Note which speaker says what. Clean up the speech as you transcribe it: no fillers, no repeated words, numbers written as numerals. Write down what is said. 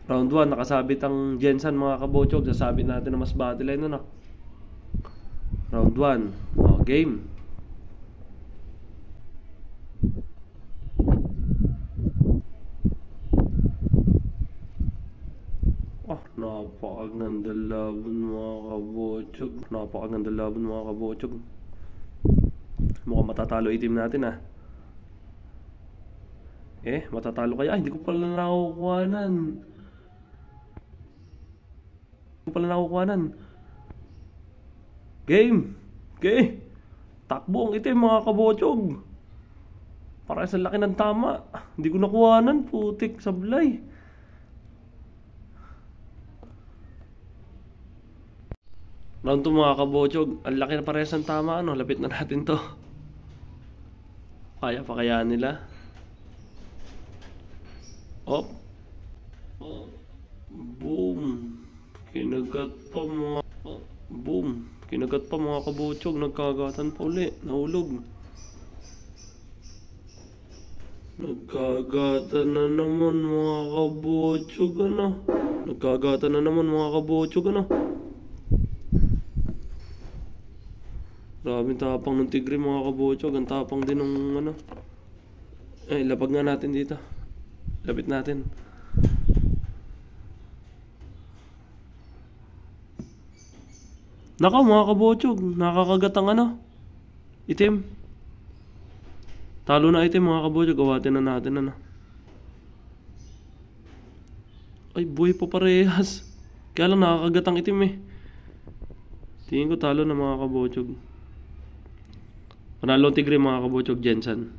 Speaker 1: Round 1, nakasabit ang Jensen mga kabochog. Sasabit natin na mas battle line na. Round 1. Oh, game. Napakaganda laban mga kabochog. Napakaganda laban mga kabochog. Mukhang matatalo itim natin ah. Matatalo kaya? Hindi ko pala nakukuhanan. Game. Okay. Takbo ang itim mga kabochog. Para sa laki ng tama. Hindi ko nakuhanan. Putik sablay. Round 2 mga kabochog. Ang laki na parehas ng tama. Lapit na natin to. Kaya pa kaya nila? Op. Boom. Kinagat pa mga... Boom. Kinagat pa mga kabochog. Nagkagatan pa uli. Nahulog. Nagkagatan na naman mga kabochog. Nagkagatan na naman mga kabochog. Maraming tapang ng tigre mga kabochog. Ang tapang din ng lapag nga natin dito. Lapit natin. Naka mga kabochog. Nakakagat ang itim. Talo na itim mga kabochog. Awatin na natin Ay buhay pa parehas. Kaya lang nakakagat ang itim Tingin ko talo na mga kabochog. Panalong tigre mga kabochog Jensen.